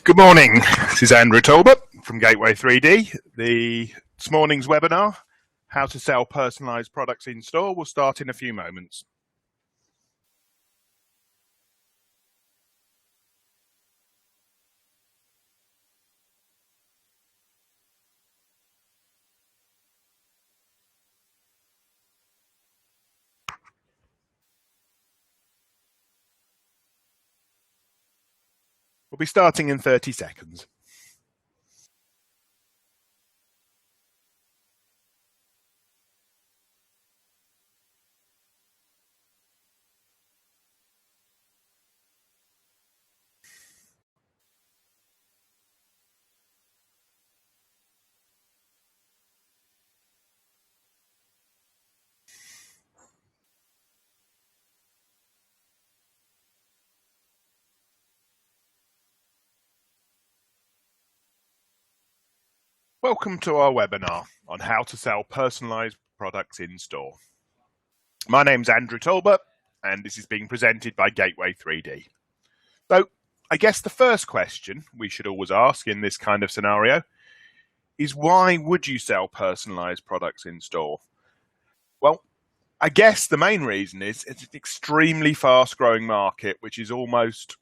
Good morning. This is Andrew Talbot from Gateway 3D. This morning's webinar, How to Sell Personalised Products in Store, will start in a few moments. We'll be starting in 30 seconds. Welcome to our webinar on how to sell personalised products in store. My name's Andrew Talbot, and this is being presented by Gateway 3D. So, I guess the first question we should always ask in this kind of scenario is, why would you sell personalised products in store? Well, I guess the main reason is it's an extremely fast-growing market, which is almost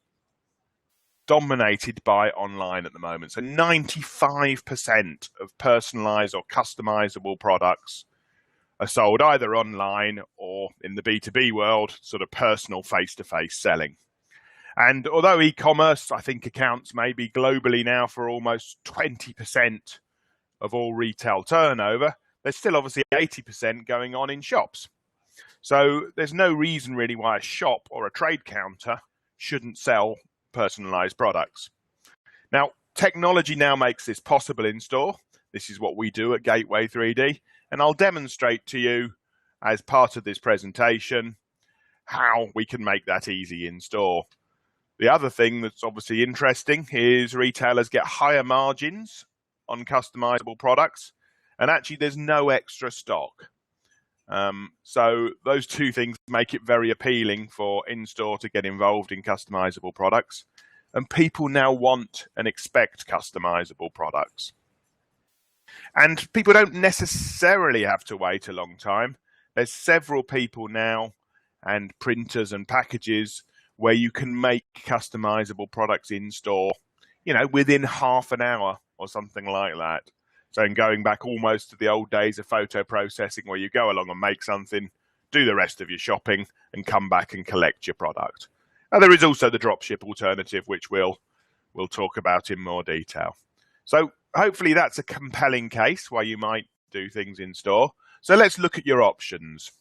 dominated by online at the moment. So 95% of personalized or customizable products are sold either online or, in the B2B world, sort of personal face-to-face selling. And although e-commerce, I think, accounts maybe globally now for almost 20% of all retail turnover, there's still obviously 80% going on in shops. So there's no reason really why a shop or a trade counter shouldn't sell personalized products. Now, technology now makes this possible in store. This is what we do at Gateway 3D, and I'll demonstrate to you as part of this presentation how we can make that easy in store. The other thing that's obviously interesting is retailers get higher margins on customizable products, and actually there's no extra stock. So those two things make it very appealing for in-store to get involved in customizable products. And people now want and expect customizable products. And people don't necessarily have to wait a long time. There's several people now and printers and packages where you can make customizable products in store, within half an hour or something like that. So in going back almost to the old days of photo processing, where you go along and make something, do the rest of your shopping, and come back and collect your product. And there is also the dropship alternative, which we'll talk about in more detail. So hopefully that's a compelling case why you might do things in store. So let's look at your options.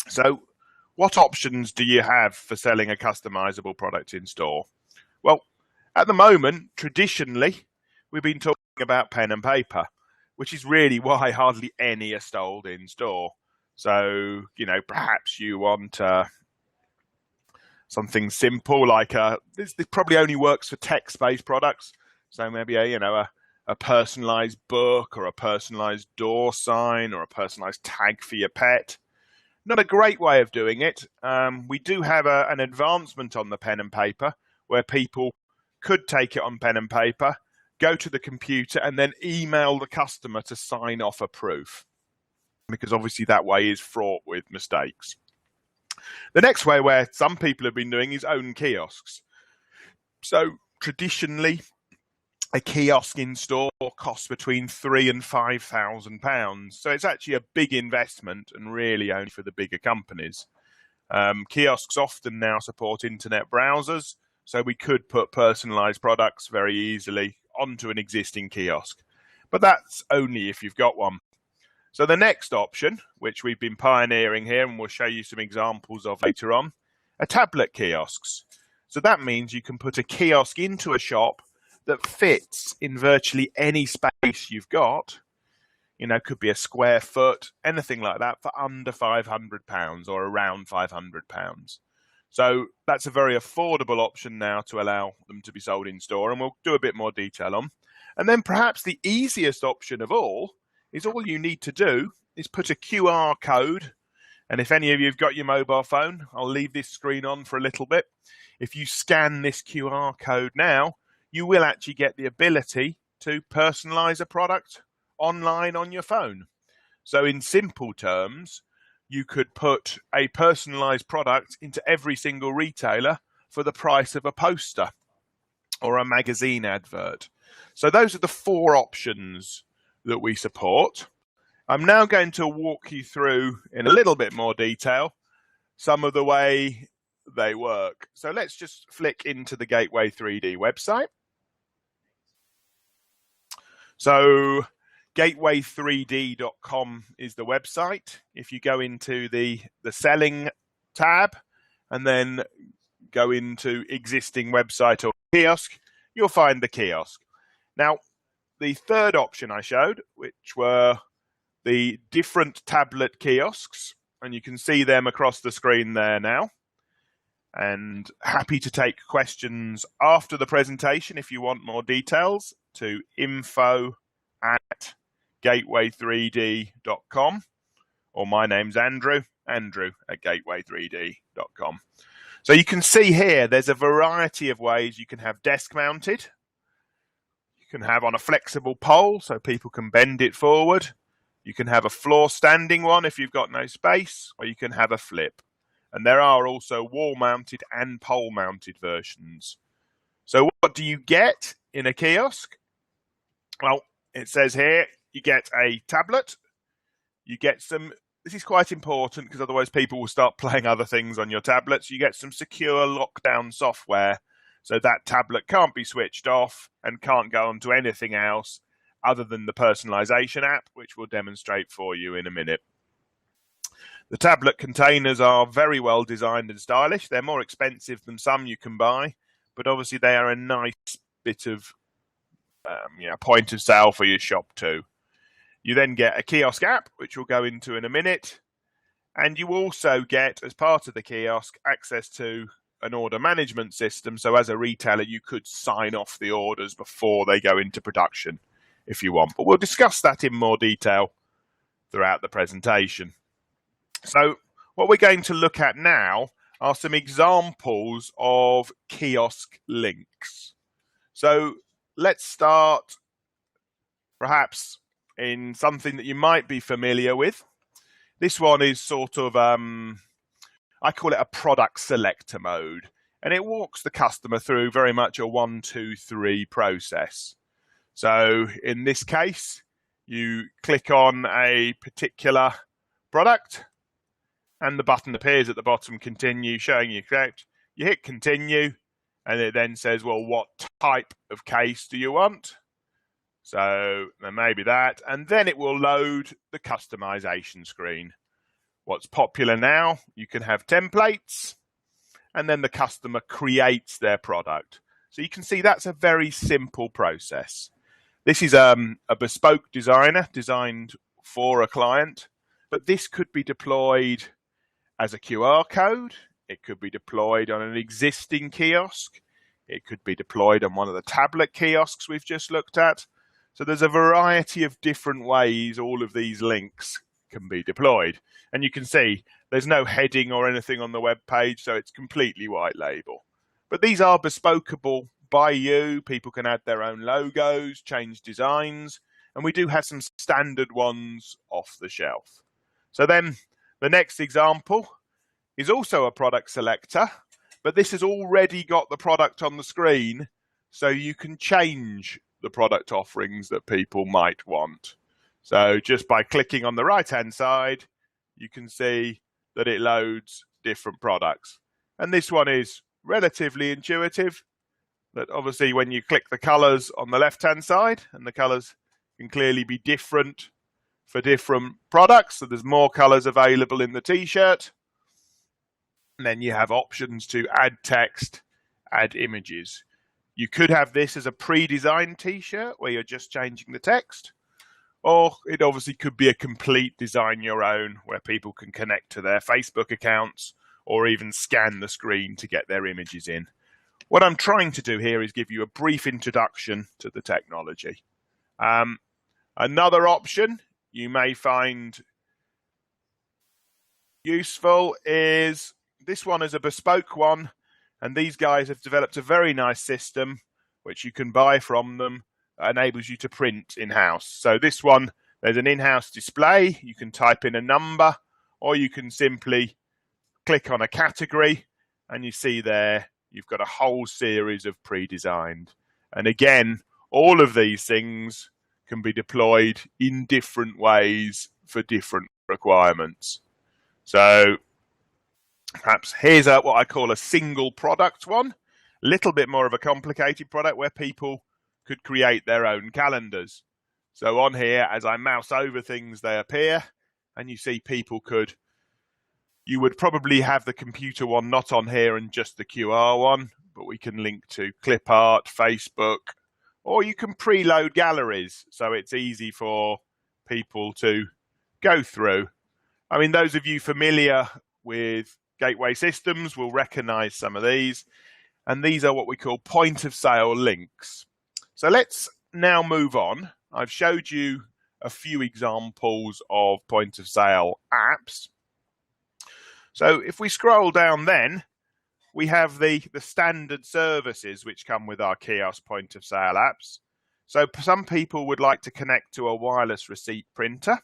So what options do you have for selling a customizable product in store? Well, at the moment, traditionally, we've been talking about pen and paper, which is really why hardly any are sold in store. So, perhaps you want something simple like this probably only works for text-based products. So maybe a personalized book or a personalized door sign or a personalized tag for your pet. Not a great way of doing it. We do have an advancement on the pen and paper where people could take it on pen and paper, go to the computer, and then email the customer to sign off a proof, because obviously that way is fraught with mistakes. The next way where some people have been doing is own kiosks. So traditionally, a kiosk in store costs between £3,000 and £5,000. So it's actually a big investment and really only for the bigger companies. Kiosks often now support internet browsers, so we could put personalized products very easily onto an existing kiosk. But that's only if you've got one. So the next option, which we've been pioneering here and we'll show you some examples of later on, are tablet kiosks. So that means you can put a kiosk into a shop that fits in virtually any space you've got. Could be a square foot, anything like that, for under £500 or around £500. So that's a very affordable option now to allow them to be sold in store, and we'll do a bit more detail on. And then perhaps the easiest option of all is all you need to do is put a QR code And if any of you have got your mobile phone, I'll leave this screen on for a little bit. If you scan this QR code now, you will actually get the ability to personalize a product online on your phone. So in simple terms, you could put a personalized product into every single retailer for the price of a poster or a magazine advert. So those are the 4 options that we support. I'm now going to walk you through in a little bit more detail some of the way they work. So let's just flick into the Gateway 3D website. So gateway3d.com is the website. If you go into the selling tab and then go into existing website or kiosk, you'll find the kiosk. Now, the third option I showed, which were the different tablet kiosks, and you can see them across the screen there now. And happy to take questions after the presentation if you want more details to info@gateway3d.com, or my name's Andrew at gateway3d.com. So you can see here there's a variety of ways you can have desk mounted. You can have on a flexible pole so people can bend it forward. You can have a floor standing one if you've got no space, or you can have a flip. And there are also wall-mounted and pole-mounted versions. So what do you get in a kiosk? Well, it says here you get a tablet. You get some, this is quite important because otherwise people will start playing other things on your tablets. You get some secure lockdown software so that tablet can't be switched off and can't go onto anything else other than the personalization app, which we'll demonstrate for you in a minute. The tablet containers are very well designed and stylish. They're more expensive than some you can buy, but obviously they are a nice bit of point of sale for your shop too. You then get a kiosk app, which we'll go into in a minute, and you also get, as part of the kiosk, access to an order management system. So as a retailer, you could sign off the orders before they go into production if you want. But we'll discuss that in more detail throughout the presentation. So what we're going to look at now are some examples of kiosk links. So let's start perhaps in something that you might be familiar with. This one is sort of, I call it a product selector mode, and it walks the customer through very much a 1, 2, 3 process. So in this case, you click on a particular product and the button appears at the bottom, continue, showing you correct. You hit continue and it then says, well, what type of case do you want? So then maybe that, and then it will load the customization screen. What's popular now, you can have templates and then the customer creates their product. So you can see that's a very simple process. This is a bespoke designer designed for a client, but this could be deployed as a QR code. It could be deployed on an existing kiosk. It could be deployed on one of the tablet kiosks we've just looked at. So there's a variety of different ways all of these links can be deployed. And you can see there's no heading or anything on the web page, so it's completely white label. But these are bespokeable by you. People can add their own logos, change designs, and we do have some standard ones off the shelf. So then the next example is also a product selector, but this has already got the product on the screen, so you can change the product offerings that people might want. So just by clicking on the right-hand side, you can see that it loads different products. And this one is relatively intuitive, that obviously when you click the colors on the left-hand side, and the colors can clearly be different for different products. So there's more colors available in the t-shirt. And then you have options to add text, add images. You could have this as a pre-designed t-shirt where you're just changing the text, or it obviously could be a complete design your own where people can connect to their Facebook accounts or even scan the screen to get their images in. What I'm trying to do here is give you a brief introduction to the technology. Another option you may find useful is this one is a bespoke one, and these guys have developed a very nice system which you can buy from them that enables you to print in-house. So this one, there's an in-house display. You can type in a number, or you can simply click on a category, and you see there you've got a whole series of pre-designed. And again, all of these things can be deployed in different ways for different requirements. So perhaps here's what I call a single product one, a little bit more of a complicated product where people could create their own calendars. So on here, as I mouse over things, they appear, and you see people could, you would probably have the computer one not on here and just the QR one, but we can link to clip art, Facebook, or you can preload galleries so it's easy for people to go through. I mean, those of you familiar with gateway systems will recognize some of these, and these are what we call point of sale links. So let's now move on. I've showed you a few examples of point of sale apps. So if we scroll down then, we have the standard services which come with our kiosk point of sale apps. So some people would like to connect to a wireless receipt printer,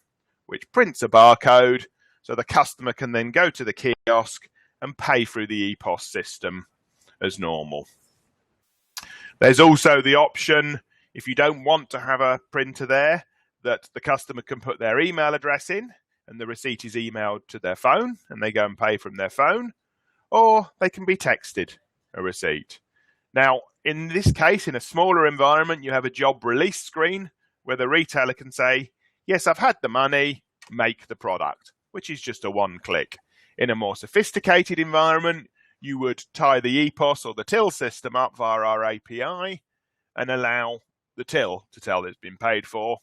which prints a barcode, so the customer can then go to the kiosk and pay through the EPOS system as normal. There's also the option, if you don't want to have a printer there, that the customer can put their email address in and the receipt is emailed to their phone and they go and pay from their phone, or they can be texted a receipt. Now, in this case, in a smaller environment, you have a job release screen where the retailer can say, yes, I've had the money, make the product, which is just a one click. In a more sophisticated environment, you would tie the EPOS or the till system up via our API and allow the till to tell that it's been paid for.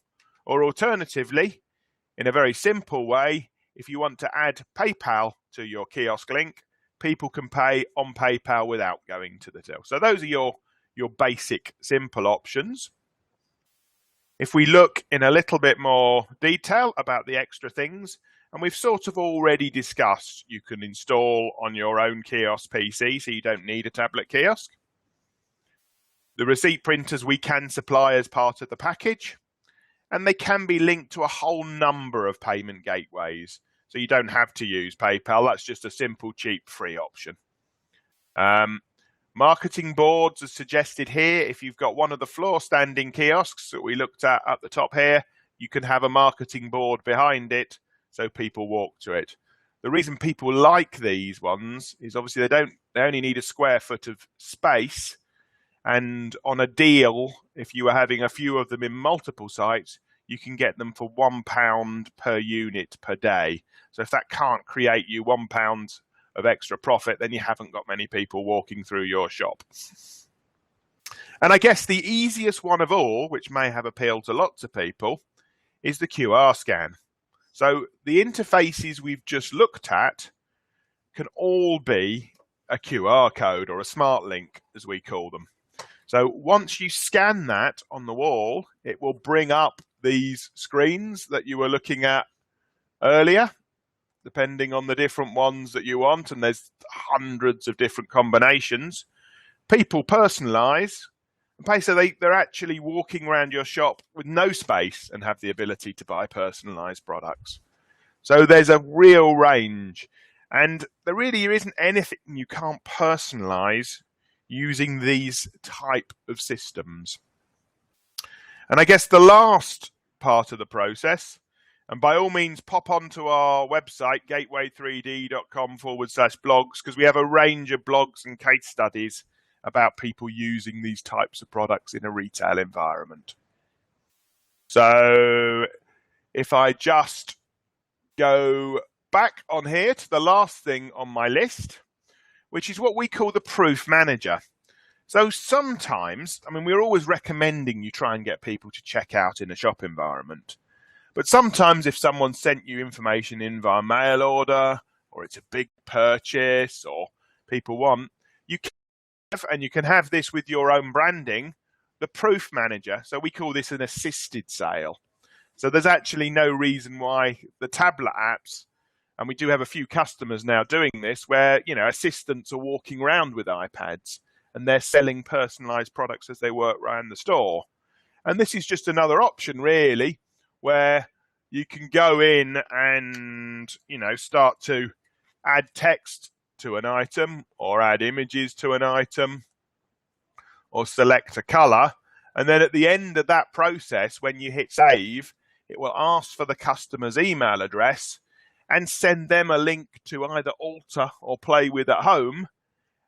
Or alternatively, in a very simple way, if you want to add PayPal to your kiosk link, people can pay on PayPal without going to the till. So those are your basic simple options. If we look in a little bit more detail about the extra things, and we've sort of already discussed, you can install on your own kiosk PC, so you don't need a tablet kiosk. The receipt printers we can supply as part of the package, and they can be linked to a whole number of payment gateways. So you don't have to use PayPal. That's just a simple, cheap, free option. Marketing boards are suggested here. If you've got one of the floor standing kiosks that we looked at the top here, you can have a marketing board behind it so people walk to it. The reason people like these ones is obviously they only need a square foot of space. And on a deal, if you are having a few of them in multiple sites, you can get them for £1 per unit per day. So if that can't create you £1 of extra profit, then you haven't got many people walking through your shop. And I guess the easiest one of all, which may have appealed to lots of people, is the QR scan. So the interfaces we've just looked at can all be a QR code or a smart link, as we call them. So once you scan that on the wall, it will bring up these screens that you were looking at earlier, depending on the different ones that you want, and there's hundreds of different combinations. People personalise and pay, so they're actually walking around your shop with no space and have the ability to buy personalised products. So there's a real range, and there really isn't anything you can't personalise using these type of systems. And I guess the last part of the process, and by all means pop onto our website gateway3d.com/blogs, because we have a range of blogs and case studies about people using these types of products in a retail environment. So if I just go back on here to the last thing on my list, which is what we call the proof manager. So sometimes, I mean, we're always recommending you try and get people to check out in a shop environment. But sometimes if someone sent you information in via mail order, or it's a big purchase, or people want, you can have this with your own branding, the proof manager. So we call this an assisted sale. So there's actually no reason why the tablet apps And we do have a few customers now doing this where, assistants are walking around with iPads and they're selling personalised products as they work around the store. And this is just another option, really, where you can go in and, start to add text to an item or add images to an item or select a colour. And then at the end of that process, when you hit save, it will ask for the customer's email address and send them a link to either alter or play with at home,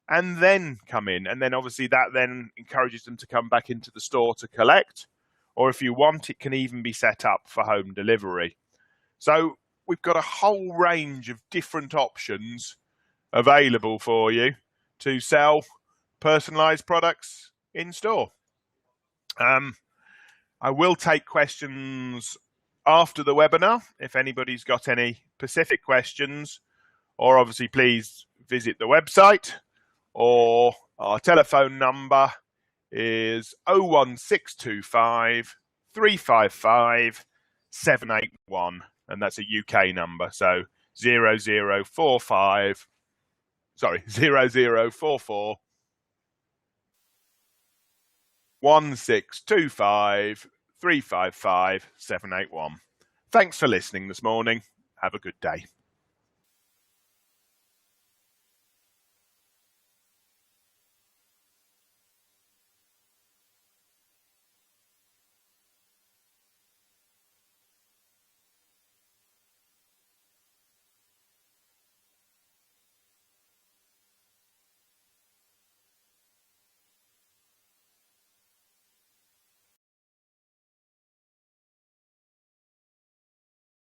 and then come in. And then obviously that then encourages them to come back into the store to collect. Or if you want, it can even be set up for home delivery. So we've got a whole range of different options available for you to sell personalised products in store. I will take questions after the webinar if anybody's got any specific questions, or obviously please visit the website, or our telephone number is 01625 355 781, and that's a UK number, so 0044 1625 355 781. Thanks for listening this morning. Have a good day.